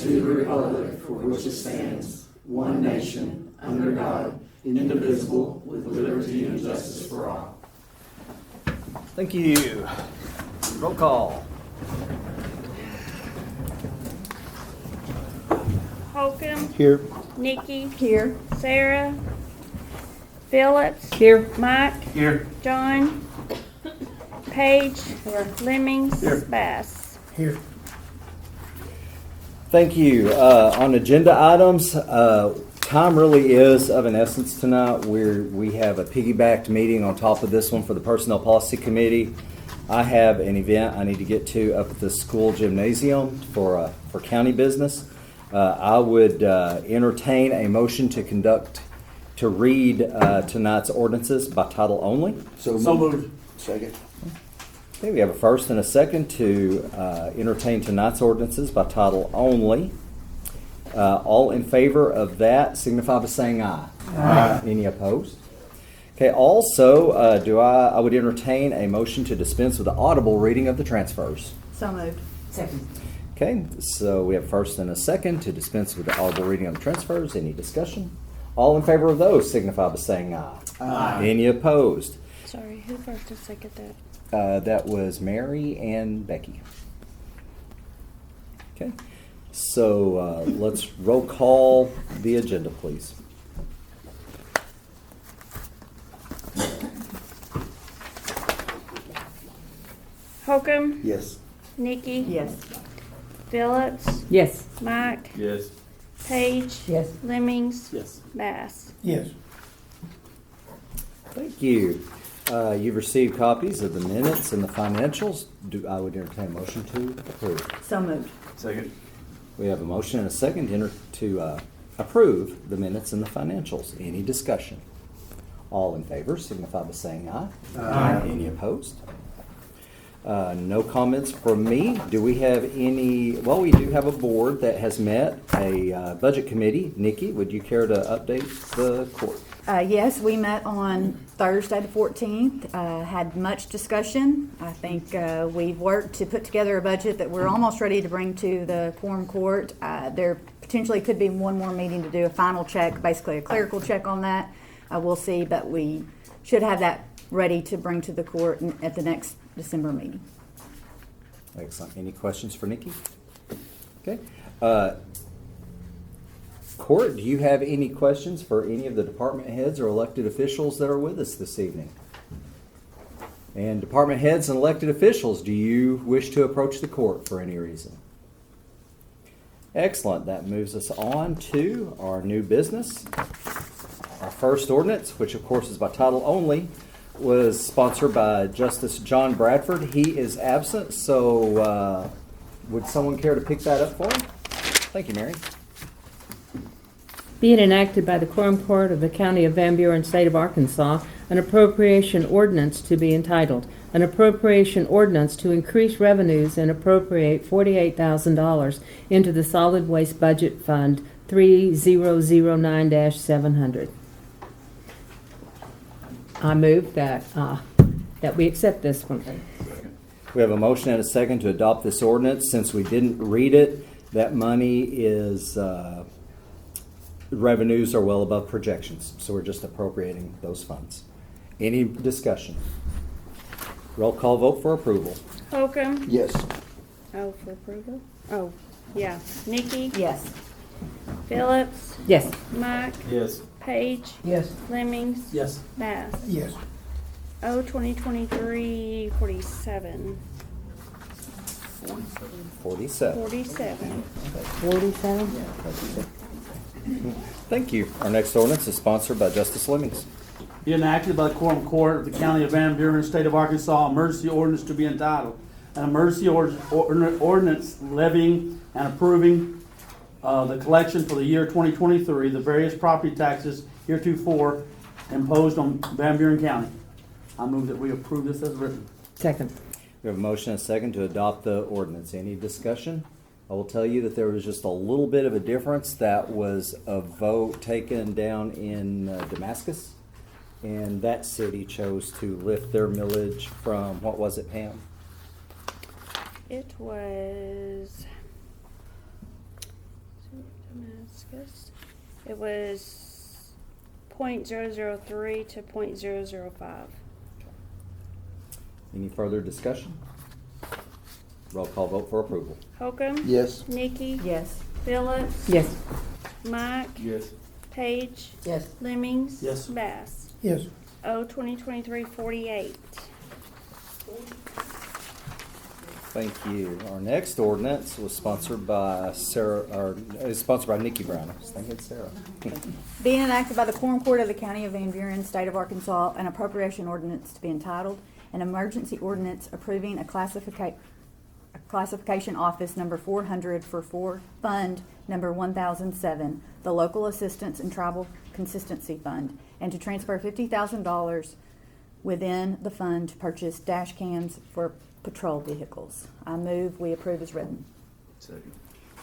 to the republic for which it stands, one nation, under God, indivisible, with liberty and justice for all. Thank you. Roll call. Holcomb, Here. Nikki, Here. Sarah, Phillips, Here. Mike, Here. John, Paige, Lemmings, Here. Bass. Here. Thank you. On agenda items, time really is of an essence tonight. We have a piggybacked meeting on top of this one for the Personnel Policy Committee. I have an event I need to get to up at the school gymnasium for county business. I would entertain a motion to read tonight's ordinances by title only. So moved. Second. Okay, we have a first and a second to entertain tonight's ordinances by title only. All in favor of that signify by saying aye. Aye. Any opposed? Okay, also, I would entertain a motion to dispense with the audible reading of the transfers. So moved. Second. Okay, so we have first and a second to dispense with the audible reading of the transfers. Any discussion? All in favor of those signify by saying aye. Aye. Any opposed? Sorry, who first and second that? That was Mary and Becky. Okay, so let's roll call the agenda, please. Holcomb, Yes. Nikki, Yes. Phillips, Yes. Mike, Yes. Paige, Yes. Lemmings, Yes. Bass. Yes. Thank you. You've received copies of the minutes and the financials. I would entertain a motion to approve. So moved. Second. We have a motion and a second to approve the minutes and the financials. Any discussion? All in favor signify by saying aye. Aye. Any opposed? No comments from me. Do we have any? Well, we do have a board that has met, a budget committee. Nikki, would you care to update the court? Yes, we met on Thursday the 14th, had much discussion. I think we've worked to put together a budget that we're almost ready to bring to the Quorum Court. There potentially could be one more meeting to do a final check, basically a clerical check on that. We'll see, but we should have that ready to bring to the court at the next December meeting. Excellent. Any questions for Nikki? Okay. Court, do you have any questions for any of the department heads or elected officials that are with us this evening? And department heads and elected officials, do you wish to approach the court for any reason? Excellent. That moves us on to our new business. Our first ordinance, which of course is by title only, was sponsored by Justice John Bradford. He is absent, so would someone care to pick that up for him? Thank you, Mary. Be it enacted by the Quorum Court of the County of Van Buren, State of Arkansas, an appropriation ordinance to be entitled, an appropriation ordinance to increase revenues and appropriate $48,000 into the Solid Waste Budget Fund 3009-700. I move that we accept this one. We have a motion and a second to adopt this ordinance. Since we didn't read it, that money is, revenues are well above projections, so we're just appropriating those funds. Any discussion? Roll call vote for approval. Holcomb, Yes. oh, for approval? Oh, yeah. Nikki, Yes. Phillips, Yes. Mike, Yes. Paige, Yes. Lemmings, Yes. Bass. Yes. Oh, 2023-47. 47. 47. 47? Thank you. Our next ordinance is sponsored by Justice Lemmings. Be enacted by the Quorum Court of the County of Van Buren, State of Arkansas, emergency ordinance to be entitled, an emergency ordinance levying and approving the collection for the year 2023, the various property taxes heretofore imposed on Van Buren County. I move that we approve this as written. Second. We have a motion and a second to adopt the ordinance. Any discussion? I will tell you that there was just a little bit of a difference. That was a vote taken down in Damascus, and that city chose to lift their millage from, what was it, Pam? It was It was .003 to .005. Any further discussion? Roll call vote for approval. Holcomb? Yes. Nikki? Yes. Phillips? Yes. Mike? Yes. Page? Yes. Lemmings? Yes. Bass? Yes. O 2023-48. Thank you. Our next ordinance was sponsored by Sarah, or is sponsored by Nikki Brown. I was thinking Sarah. Being enacted by the Quorum Court of the County of Van Buren, State of Arkansas, an appropriation ordinance to be entitled, an emergency ordinance approving a classification office number 400 for Fund number 1007, the Local Assistance and Tribal Consistency Fund, and to transfer $50,000 within the fund to purchase dash cams for patrol vehicles. I move we approve as written. Second.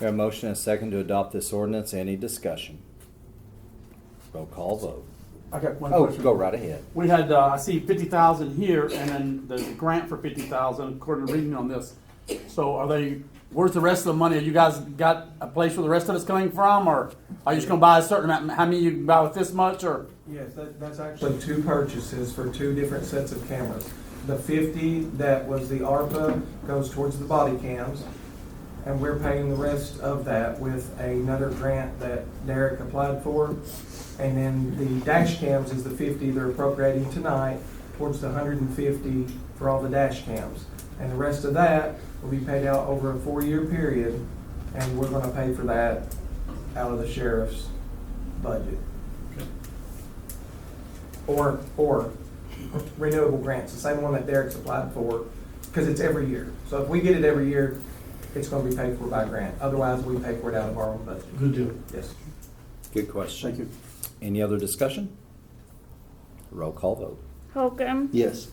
We have a motion and a second to adopt this ordinance. Any discussion? Roll call vote. I got one Oh, question. go right ahead. We had, I see 50,000 here, and then there's a grant for 50,000 according to reading on this. So where's the rest of the money? Have you guys got a place where the rest of it's coming from, or are you just gonna buy a certain amount? How many you can buy with this much, or? Yes, that's actually two purchases for two different sets of cameras. The 50 that was the ARPA goes towards the body cams, and we're paying the rest of that with another grant that Derek applied for. And then the dash cams is the 50 they're appropriating tonight towards the 150 for all the dash cams. And the rest of that will be paid out over a 4-year period, and we're gonna pay for that out of the sheriff's budget. Or renewable grants, the same one that Derek's applied for, because it's every year. So if we get it every year, it's gonna be paid for by grant. Otherwise, we pay for it out of our own budget. Good deal. Yes. Good question. Thank you. Any other discussion? Roll call vote. Holcomb? Yes.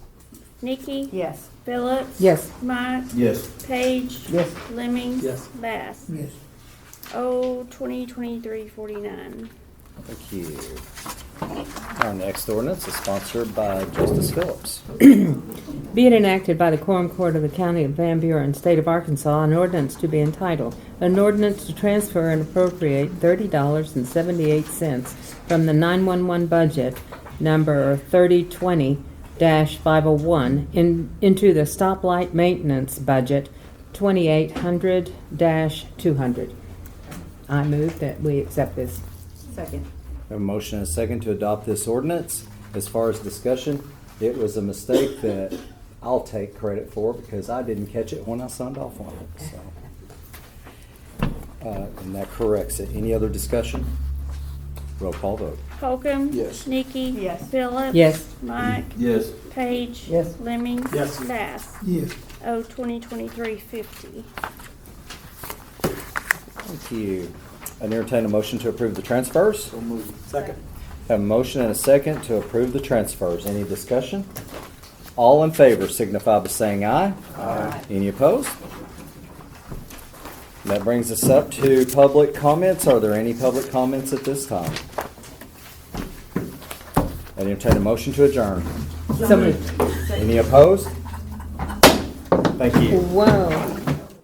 Nikki? Yes. Phillips? Yes. Mike? Yes. Page? Yes. Lemmings? Yes. Bass? Yes. O 2023-49. Thank you. Our next ordinance is sponsored by Justice Phillips. Be it enacted by the Quorum Court of the County of Van Buren, State of Arkansas, an ordinance to be entitled, an ordinance to transfer and appropriate $30.78 from the 911 budget number 3020-501 into the stoplight maintenance budget 2800-200. I move that we accept this. Second. We have a motion and a second to adopt this ordinance. As far as discussion, it was a mistake that I'll take credit for because I didn't catch it when I signed off on it. So, and that corrects it. Any other discussion? Roll call vote. Holcomb? Yes. Nikki? Yes. Phillips? Yes. Mike? Yes. Page? Yes. Lemmings? Yes. Bass? Yes. O 2023-50. Thank you. I entertain a motion to approve the transfers. So moved. Second. Have a motion and a second to approve the transfers. Any discussion? All in favor signify by saying aye. Aye. Any opposed? That brings us up to public comments. Are there any public comments at this time? I entertain a motion to adjourn. So moved. Any opposed? Thank you. Whoa.